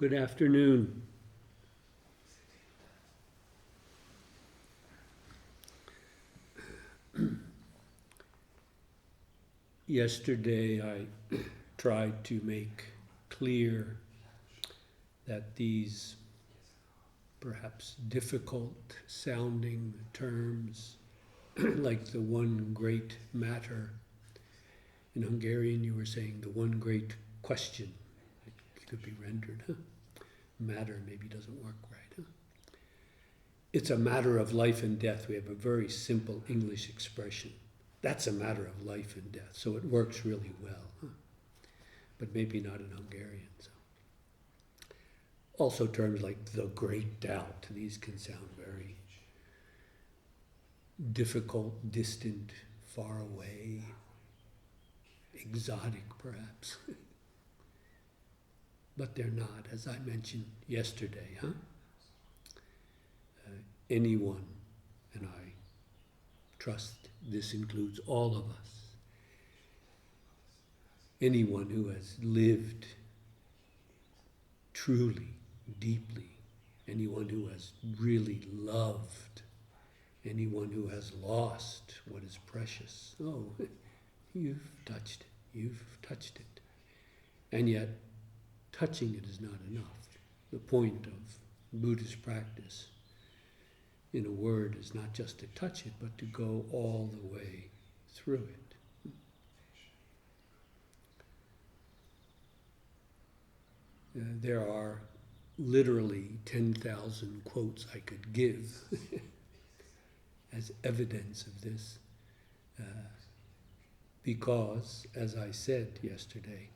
Good afternoon. Yesterday I tried to make clear that these perhaps difficult sounding terms like the one great matter, in Hungarian you were saying the one great question, it could be rendered, matter maybe doesn't work right. It's a matter of life and death. We have a very simple English expression. That's a matter of life and death. So it works really well, but maybe not in Hungarian. So. Also terms like the great doubt. These can sound very difficult, distant, far away, exotic perhaps. But they're not, as I mentioned yesterday. Anyone, and I trust this includes all of us, anyone who has lived truly, deeply, anyone who has really loved, anyone who has lost what is precious, you've touched it. And yet, touching it is not enough. The point of Buddhist practice, in a word, is not just to touch it, but to go all the way through it. There are literally 10,000 quotes I could give as evidence of this, because, as I said yesterday,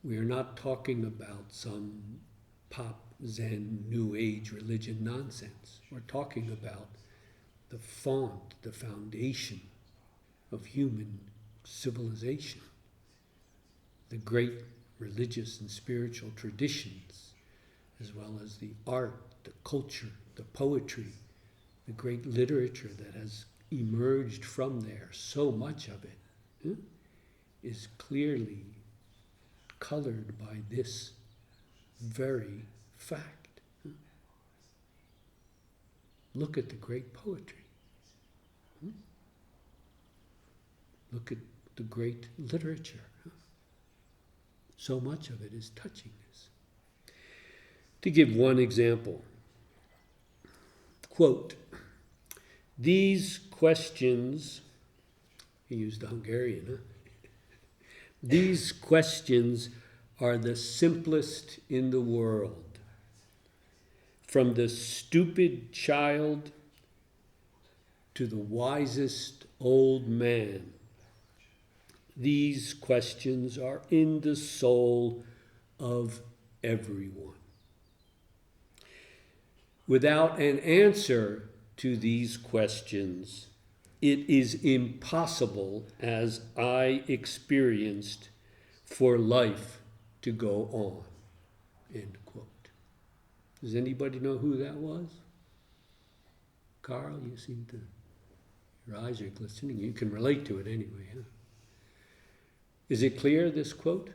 we are not talking about some pop, Zen, New Age religion nonsense. We're talking about the font, the foundation of human civilization, the great religious and spiritual traditions, as well as the art, the culture, the poetry, the great literature that has emerged from there. So much of it is clearly colored by this very fact. Look at the great poetry. Look at the great literature. So much of it is touching this. To give one example, quote, these questions, he used the Hungarian, these questions are the simplest in the world. From the stupid child to the wisest old man, these questions are in the soul of everyone. Without an answer to these questions, it is impossible, as I experienced, for life to go on. End quote. Does anybody know who that was? Carl, you seem to, your eyes are glistening. You can relate to it anyway, huh? Is it clear, this quote?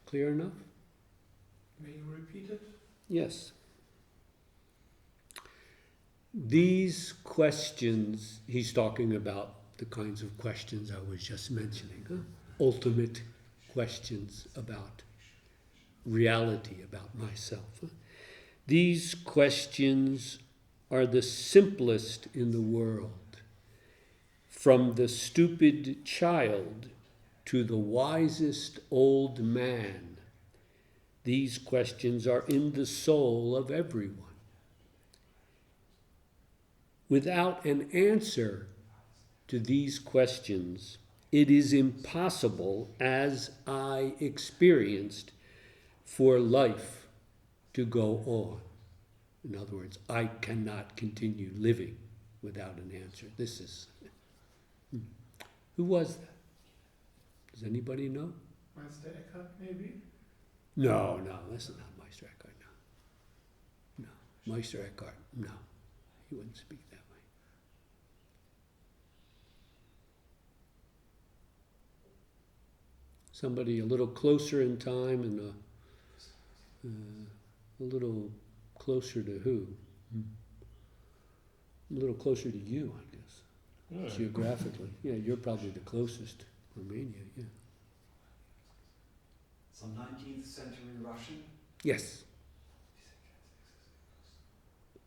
Clear enough? May you repeat it? Yes. These questions, he's talking about the kinds of questions I was just mentioning, ultimate questions about reality, about myself. These questions are the simplest in the world. From the stupid child to the wisest old man, these questions are in the soul of everyone. Without an answer to these questions, it is impossible, as I experienced, for life to go on. In other words, I cannot continue living without an answer. This is... Who was that? Does anybody know? Meister Eckhart, maybe? No, that's not Meister Eckhart, no. Meister Eckhart, no. He wouldn't speak that way. Somebody a little closer in time and A little closer to who? A little closer to you, I guess, geographically. Yeah, you're probably the closest, Romania, yeah. Some 19th century Russian? Yes.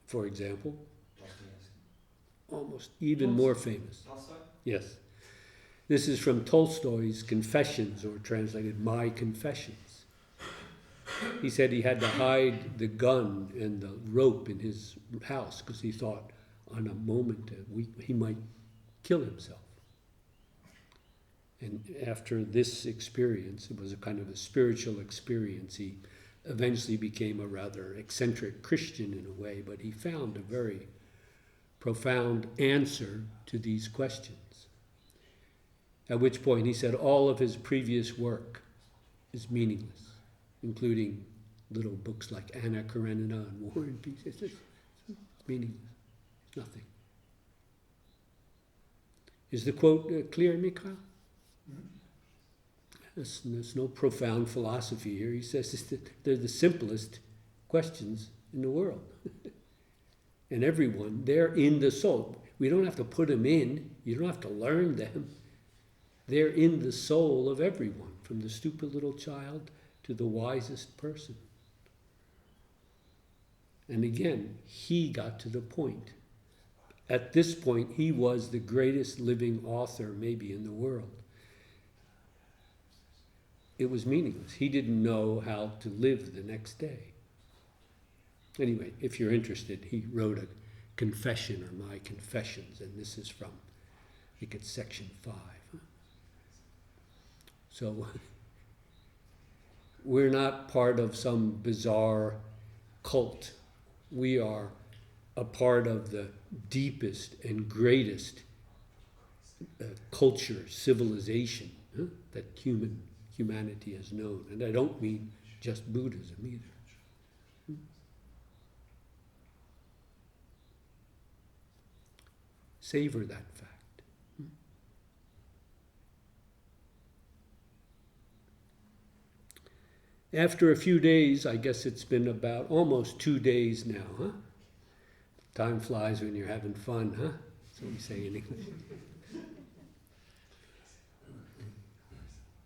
For example, Dostoevsky. almost even more famous. Tolstoy? Yes. This is from Tolstoy's Confessions, or translated, My Confessions. He said he had to hide the gun and the rope in his house because he thought on a moment he might kill himself. And after this experience, it was a kind of a spiritual experience, he eventually became a rather eccentric Christian in a way, but he found a very profound answer to these questions. At which point he said all of his previous work is meaningless, including little books like Anna Karenina and War and Peace. It's meaningless. Nothing. Is the quote clear, Mikhail? There's no profound philosophy here. He says that they're the simplest questions in the world. And everyone, they're in the soul. We don't have to put them in. You don't have to learn them. They're in the soul of everyone, from the stupid little child to the wisest person. And again, he got to the point. At this point, he was the greatest living author maybe in the world. It was meaningless. He didn't know how to live the next day. Anyway, if you're interested, he wrote a confession, or My Confessions, and this is from, I think it's section 5. So we're not part of some bizarre cult. We are a part of the deepest and greatest culture, civilization that humanity has known. And I don't mean just Buddhism either. Savor that fact. After a few days, I guess it's been about almost 2 days now, huh? Time flies when you're having fun, huh? That's what we say in English.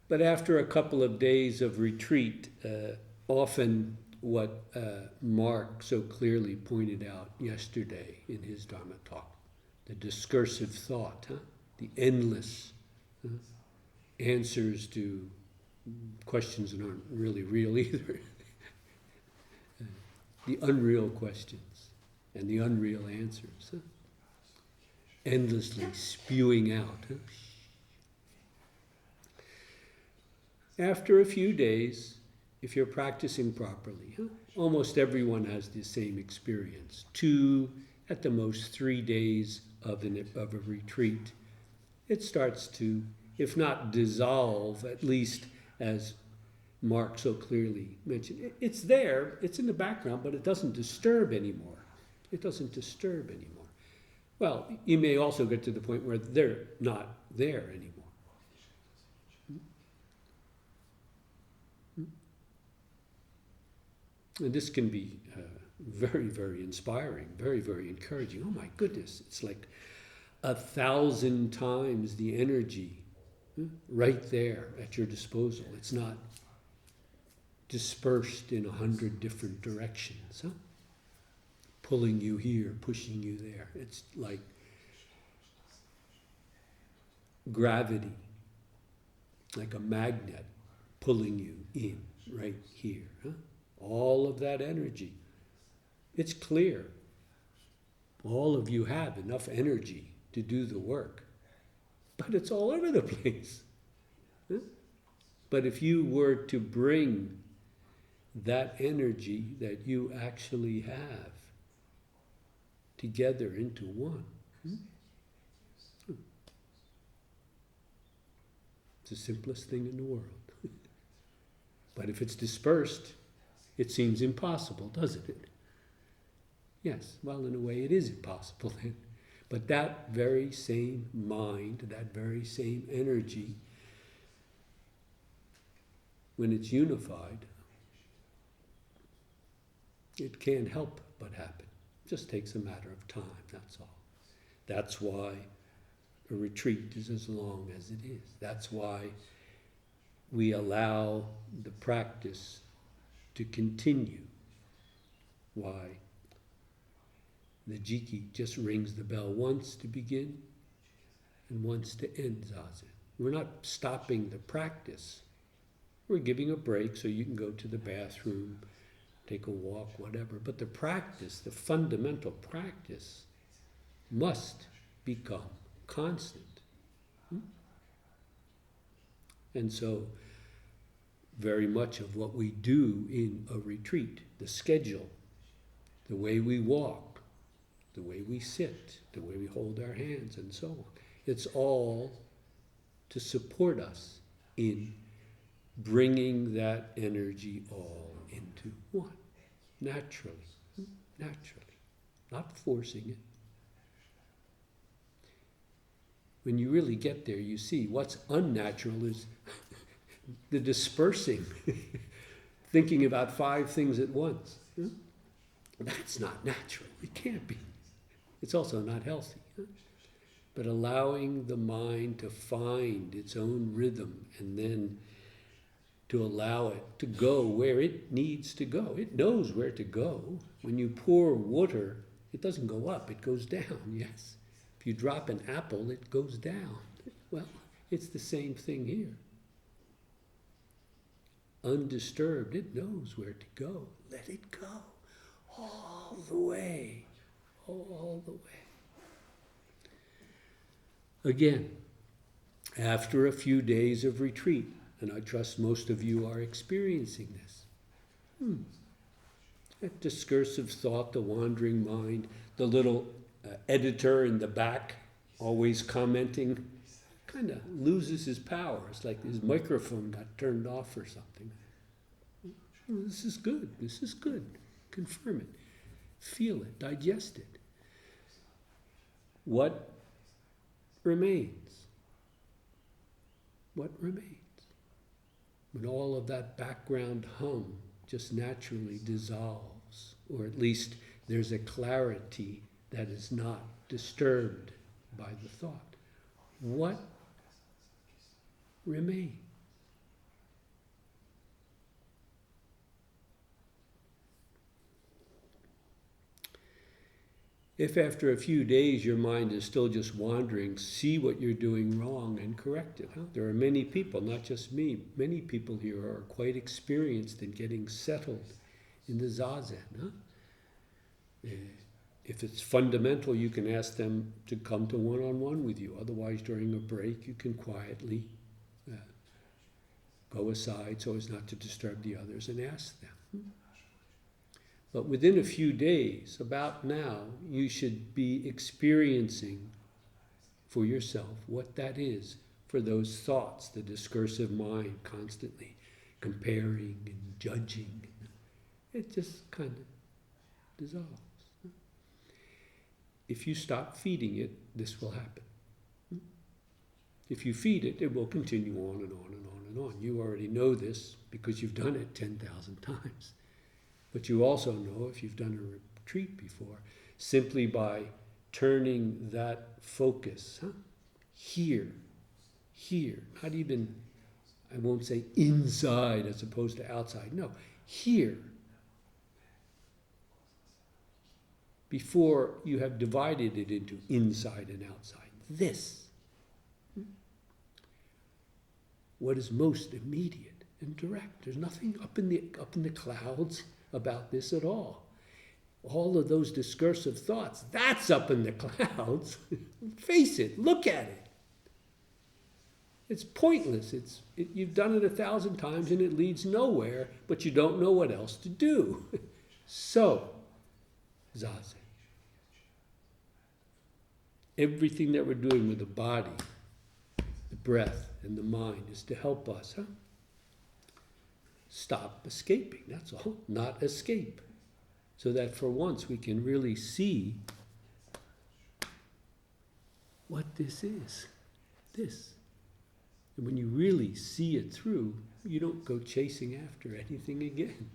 But after a couple of days of retreat, often what Mark so clearly pointed out yesterday in his Dharma talk, the discursive thought, huh? The endless answers to questions that aren't really real either. The unreal questions and the unreal answers. Huh? Endlessly spewing out. Huh? After a few days, if you're practicing properly, almost everyone has the same experience. 2, at the most 3 days of a retreat, it starts to, if not dissolve, at least as Mark so clearly mentioned, it's there, it's in the background, but it doesn't disturb anymore. It doesn't disturb anymore. Well, you may also get to the point where they're not there anymore. And this can be very, very inspiring, very, very encouraging. Oh my goodness, it's like 1,000 times the energy right there at your disposal. It's not dispersed in 100 different directions, pulling you here, pushing you there. It's like gravity, like a magnet pulling you in right here. All of that energy. It's clear. All of you have enough energy to do the work. But it's all over the place. But if you were to bring that energy that you actually have together into one, it's the simplest thing in the world. But if it's dispersed, it seems impossible, doesn't it? Yes, well, in a way it is impossible then. But that very same mind, that very same energy, when it's unified, It can't help but happen. It just takes a matter of time, that's all. That's why a retreat is as long as it is. That's why we allow the practice to continue. Why the jiki just rings the bell once to begin and once to end zazen. We're not stopping the practice. We're giving a break so you can go to the bathroom, take a walk, whatever. But the practice, the fundamental practice, must become constant. And so, very much of what we do in a retreat, the schedule, the way we walk, the way we sit, the way we hold our hands, and so on, it's all to support us in bringing that energy all into one, naturally, not forcing it. When you really get there, you see what's unnatural is the dispersing, thinking about 5 things at once. That's not natural. It can't be. It's also not healthy. But allowing the mind to find its own rhythm and then to allow it to go where it needs to go. It knows where to go. When you pour water, it doesn't go up, it goes down, yes. If you drop an apple, it goes down. Well, it's the same thing here. Undisturbed, it knows where to go. Let it go. All the way. All the way. Again, after a few days of retreat, and I trust most of you are experiencing this. That discursive thought, the wandering mind, the little editor in the back always commenting, kind of loses his power. It's like his microphone got turned off or something. This is good. This is good. Confirm it. Feel it. Digest it. What remains? What remains? When all of that background hum just naturally dissolves, or at least there's a clarity that is not disturbed by the thought. What remains? If after a few days your mind is still just wandering, see what you're doing wrong and correct it. There are many people, not just me, many people here are quite experienced in getting settled in the zazen. If it's fundamental, you can ask them to come to one-on-one with you. Otherwise, during a break, you can quietly go aside so as not to disturb the others and ask them. But within a few days, about now, you should be experiencing for yourself what that is for those thoughts, the discursive mind constantly comparing and judging. It just kind of dissolves. If you stop feeding it, this will happen. If you feed it, it will continue on and on and on and on. You already know this because you've done it 10,000 times. But you also know, if you've done a retreat before, simply by turning that focus, here, not even, I won't say inside as opposed to outside, no, here. Before you have divided it into inside and outside. This. What is most immediate and direct. There's nothing up in the clouds about this at all. All of those discursive thoughts, that's up in the clouds. Face it, look at it. It's pointless. You've done it 1,000 times and it leads nowhere, but you don't know what else to do. So, zazen. Everything that we're doing with the body, the breath, and the mind is to help us, stop escaping, that's all. Not escape. So that for once we can really see what this is. This. And when you really see it through, you don't go chasing after anything again.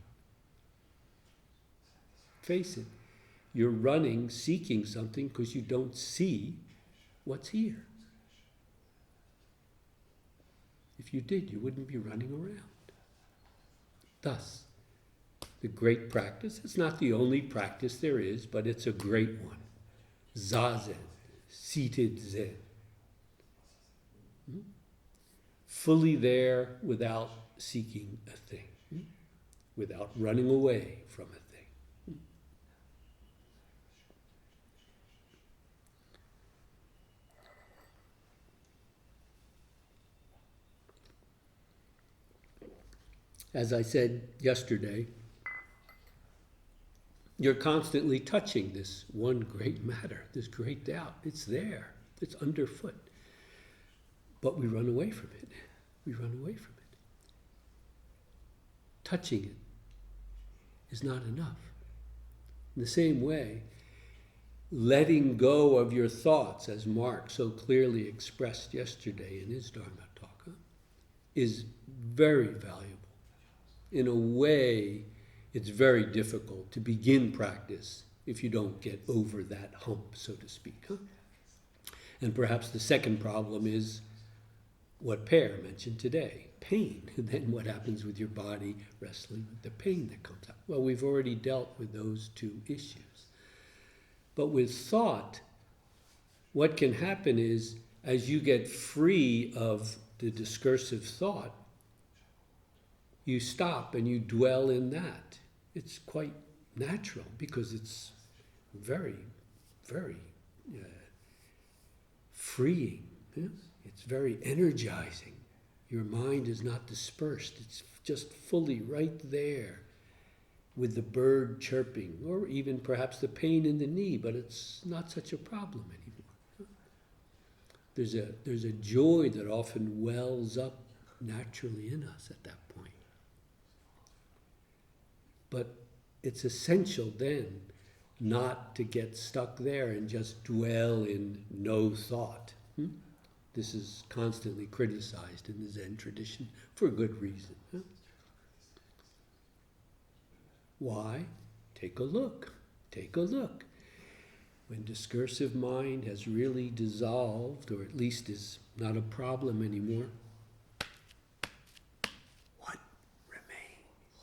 face it, you're running, seeking something because you don't see what's here. If you did, you wouldn't be running around. Thus, the great practice, it's not the only practice there is, but it's a great one. Zazen, seated Zen. Fully there without seeking a thing, without running away from a thing. As I said yesterday, you're constantly touching this one great matter, this great doubt. It's there. It's underfoot. But we run away from it. We run away from it. Touching it is not enough. In the same way, letting go of your thoughts, as Mark so clearly expressed yesterday in his Dharma talk, is very valuable. In a way, it's very difficult to begin practice if you don't get over that hump, so to speak. And perhaps the second problem is what Per mentioned today, pain. And then what happens with your body wrestling with the pain that comes up? Well, we've already dealt with those two issues. But with thought, what can happen is as you get free of the discursive thought, you stop and you dwell in that. It's quite natural because it's very, very freeing. Yeah? It's very energizing. Your mind is not dispersed. It's just fully right there with the bird chirping, or even perhaps the pain in the knee, but it's not such a problem anymore. There's a joy that often wells up naturally in us at that point. But it's essential then not to get stuck there and just dwell in no thought. This is constantly criticized in the Zen tradition for good reason. Why? Take a look. Take a look. When discursive mind has really dissolved, or at least is not a problem anymore, what remains?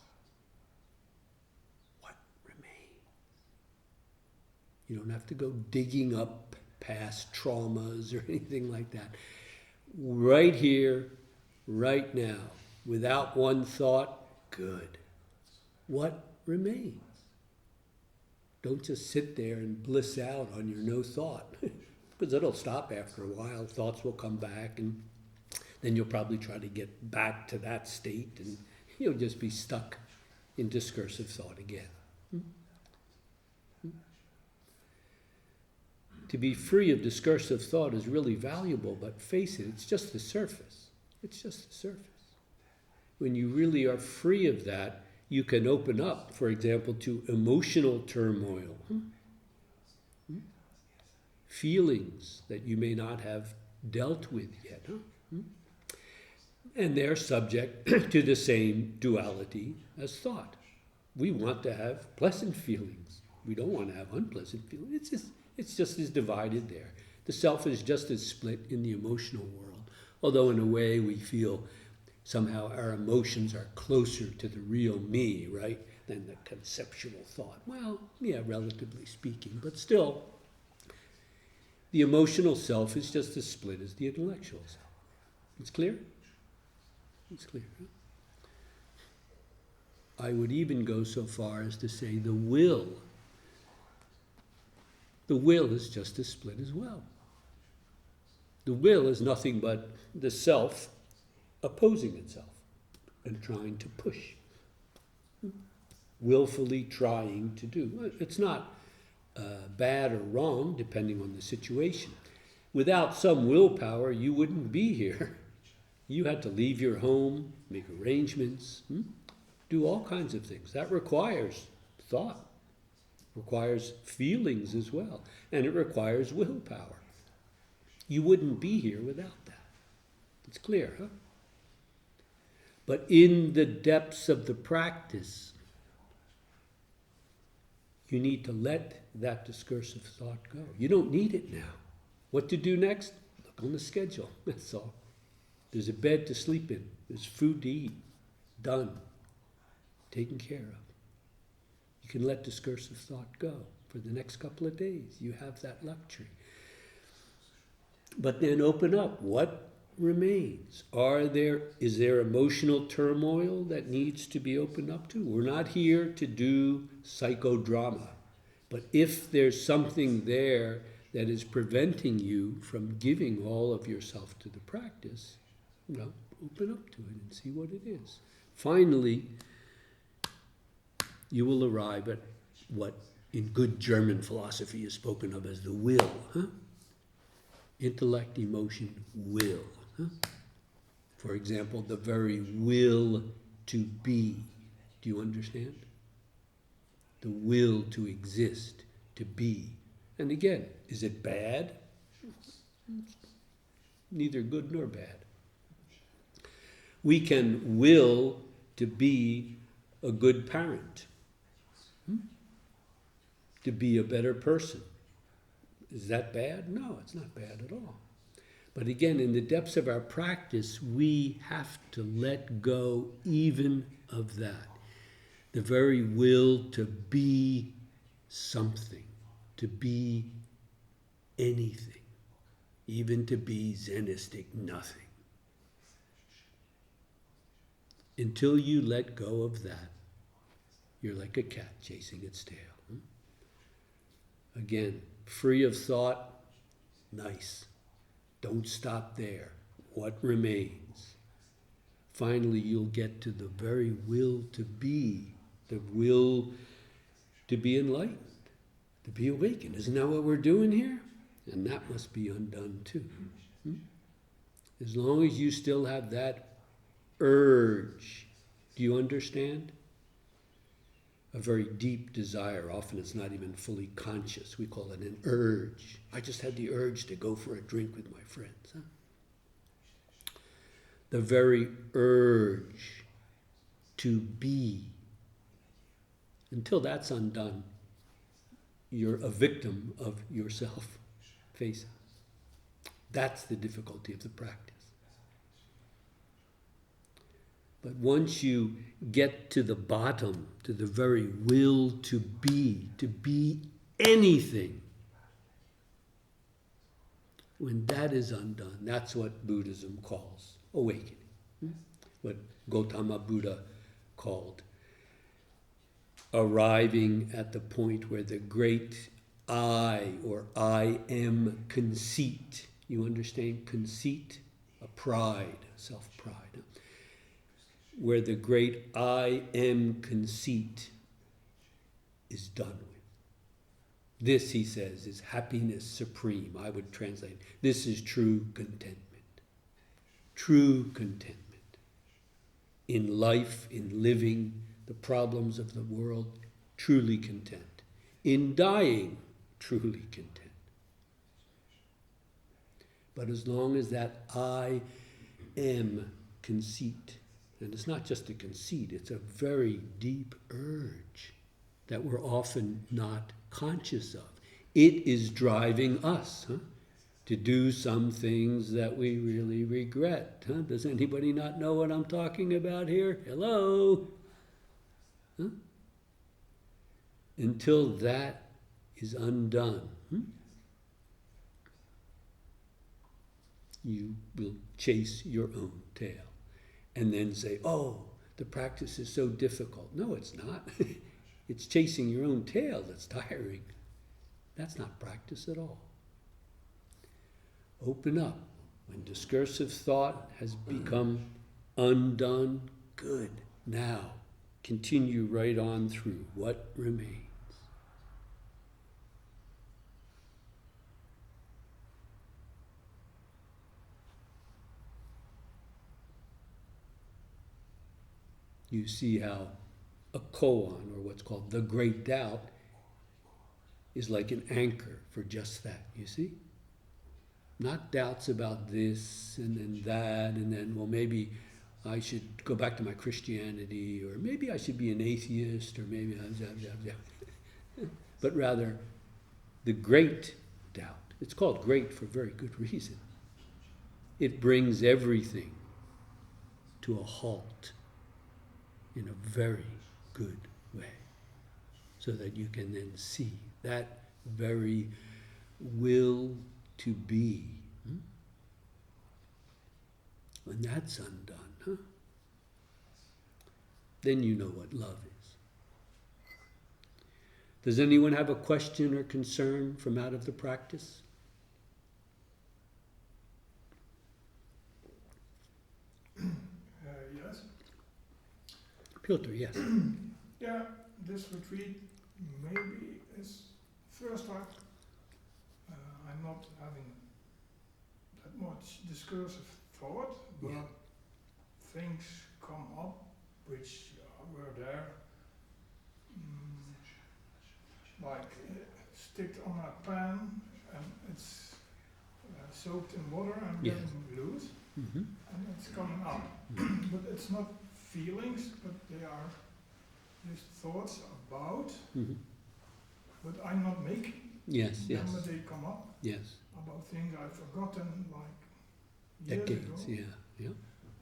What remains? You don't have to go digging up past traumas or anything like that. Right here, right now, without one thought, good. What remains? Don't just sit there and bliss out on your no thought, because it'll stop after a while. Thoughts will come back, and then you'll probably try to get back to that state, and you'll just be stuck in discursive thought again. To be free of discursive thought is really valuable, but face it, it's just the surface. It's just the surface. When you really are free of that, you can open up, for example, to emotional turmoil, feelings that you may not have dealt with yet. And they're subject to the same duality as thought. We want to have pleasant feelings. We don't want to have unpleasant feelings. It's just as divided there. The self is just as split in the emotional world, although in a way we feel somehow our emotions are closer to the real me, right, than the conceptual thought. Well, yeah, relatively speaking, but still, the emotional self is just as split as the intellectual self. It's clear? It's clear. Huh? I would even go so far as to say the will is just as split as well. The will is nothing but the self opposing itself and trying to push, willfully trying to do. It's not bad or wrong, depending on the situation. Without some willpower, you wouldn't be here. You had to leave your home, make arrangements, do all kinds of things. That requires thought, requires feelings as well, and it requires willpower. You wouldn't be here without that. It's clear, huh? But in the depths of the practice, you need to let that discursive thought go. You don't need it now. What to do next? Look on the schedule, that's all. There's a bed to sleep in. There's food to eat. Done. Taken care of. You can let discursive thought go for the next couple of days. You have that luxury. But then open up. What remains? Is there emotional turmoil that needs to be opened up to? We're not here to do psychodrama. But if there's something there that is preventing you from giving all of yourself to the practice, open up to it and see what it is. Finally, you will arrive at what in good German philosophy is spoken of as the will. Intellect, emotion, will. For example, the very will to be. Do you understand? The will to exist, to be. And again, is it bad? Neither good nor bad. We can will to be a good parent, to be a better person. Is that bad? No, it's not bad at all. But again, in the depths of our practice, we have to let go even of that. The very will to be something, to be anything, even to be Zenistic nothing. Until you let go of that, you're like a cat chasing its tail. Again, free of thought, nice. Don't stop there. What remains? Finally, you'll get to the very will to be, the will to be enlightened, to be awakened. Isn't that what we're doing here? And that must be undone too. As long as you still have that urge, do you understand? A very deep desire. Often it's not even fully conscious. We call it an urge. I just had the urge to go for a drink with my friends. The very urge to be. Until that's undone, you're a victim of yourself. Face it. That's the difficulty of the practice. But once you get to the bottom, to the very will to be anything, when that is undone, that's what Buddhism calls awakening. What Gautama Buddha called arriving at the point where the great I or I am conceit, you understand conceit? A pride, self-pride. Where the great I am conceit is done with. This, he says, is happiness supreme. I would translate, this is true contentment. True contentment. In life, in living, the problems of the world, truly content. In dying, truly content. But as long as that I am conceit, and it's not just a conceit, it's a very deep urge that we're often not conscious of. It is driving us to do some things that we really regret. Does anybody not know what I'm talking about here? Hello? Until that is undone, you will chase your own tail. And then say, oh, the practice is so difficult. No, it's not. It's chasing your own tail that's tiring. That's not practice at all. Open up. When discursive thought has become undone, good. Now, continue right on through. What remains? You see how a koan, or what's called the great doubt, is like an anchor for just that, you see? Not doubts about this and then that, and then, well, maybe I should go back to my Christianity, or maybe I should be an atheist, or maybe... but rather the great doubt. It's called great for very good reason. It brings everything to a halt in a very good way, so that you can then see that very will to be. When that's undone, then you know what love is. Does anyone have a question or concern from out of the practice? Yes. Piotr, yes. Yeah, this retreat maybe is first time I'm not having that much discursive thought, but Yeah. things come up which were there, like sticked on a pan and it's soaked in water and Yes. getting loose Mm-hmm. and it's coming up. But it's not feelings, but they are just thoughts about, Mm-hmm. but I'm not making Yes, yes, them, but they come up yes. about things I've forgotten like years Decades, ago. yeah.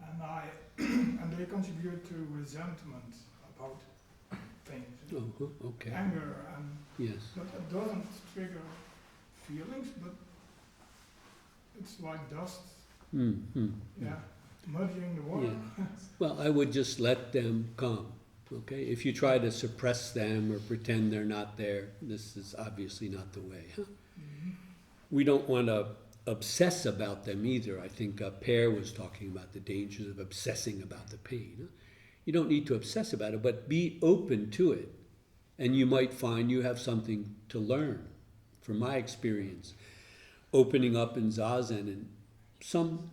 And I and they contribute to resentment about things, Oh, okay, anger, and yes. but it doesn't trigger feelings, but it's like dust, Mm-hmm. yeah, muddying the water. Yeah. Well, I would just let them come, okay? If you try to suppress them or pretend they're not there, this is obviously not the way. Mhm. We don't want to obsess about them either. I think Pear was talking about the dangers of obsessing about the pain. You don't need to obsess about it, but be open to it. And you might find you have something to learn. From my experience, opening up in Zazen and some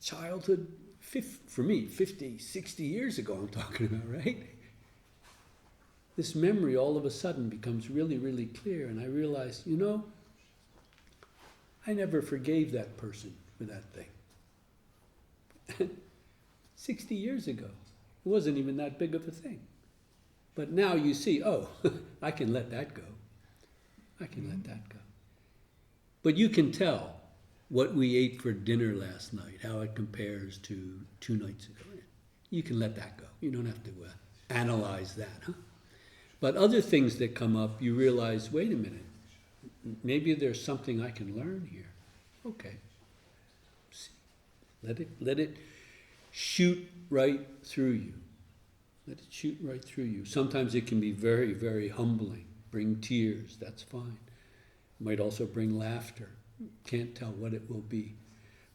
childhood, for me, 50, 60 years ago I'm talking about, right? This memory all of a sudden becomes really, really clear, and I realize, I never forgave that person for that thing. 60 years ago, it wasn't even that big of a thing. But now you see, oh, I can let that go. I can let that go. But you can tell what we ate for dinner last night, how it compares to 2 nights ago. You can let that go. You don't have to analyze that, But other things that come up, you realize, wait a minute, maybe there's something I can learn here. Okay. See. Let it shoot right through you. Let it shoot right through you. Sometimes it can be very, very humbling. Bring tears, that's fine. It might also bring laughter. Can't tell what it will be.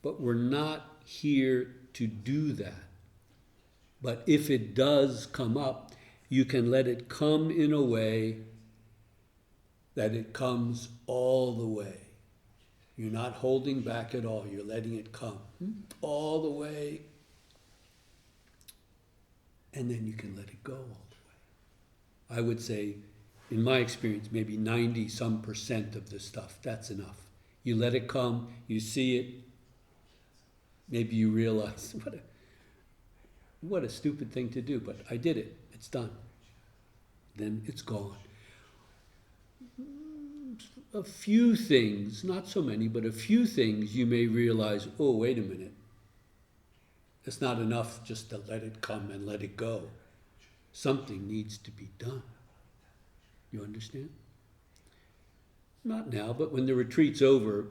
But we're not here to do that. But if it does come up, you can let it come in a way that it comes all the way. You're not holding back at all. You're letting it come all the way. And then you can let it go all the way. I would say, in my experience, maybe 90% of the stuff, that's enough. You let it come, you see it, maybe you realize, what a stupid thing to do, but I did it, it's done. Then it's gone. A few things, not so many, but a few things you may realize, oh, wait a minute. It's not enough just to let it come and let it go. Something needs to be done. You understand? Not now, but when the retreat's over,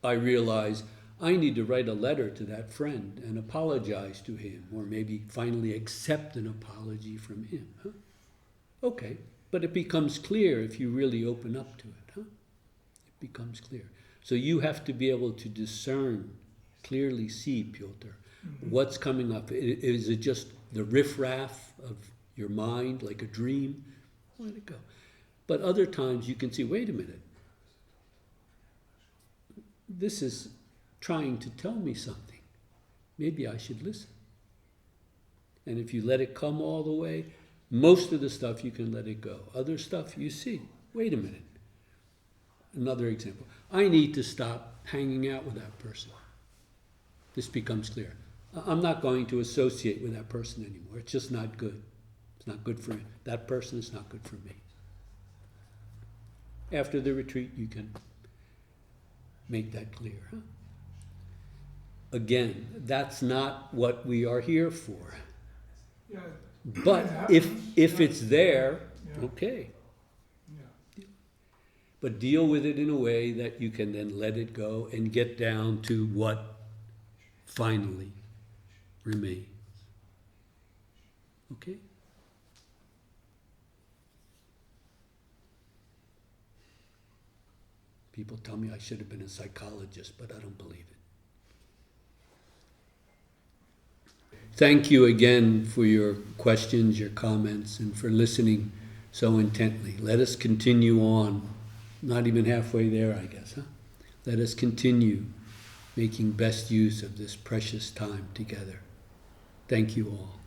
I realize I need to write a letter to that friend and apologize to him, or maybe finally accept an apology from him. Okay, but it becomes clear if you really open up to it. It becomes clear. So you have to be able to discern, clearly see, Piotr, what's coming up. Is it just the riffraff of your mind, like a dream? Let it go. But other times you can see, wait a minute, this is trying to tell me something. Maybe I should listen. And if you let it come all the way, most of the stuff you can let it go. Other stuff you see, wait a minute. Another example, I need to stop hanging out with that person. This becomes clear. I'm not going to associate with that person anymore. It's just not good. It's not good for me. That person is not good for me. after the retreat, you can make that clear, huh? Again, that's not what we are here for. Yeah, But It if, happens, if yeah. it's there, yeah, okay. yeah. But deal with it in a way that you can then let it go and get down to what finally remains. Okay? People tell me I should have been a psychologist, but I don't believe it. Thank you again for your questions, your comments, and for listening so intently. Let us continue on, not even halfway there, I guess, huh? Let us continue making best use of this precious time together. Thank you all.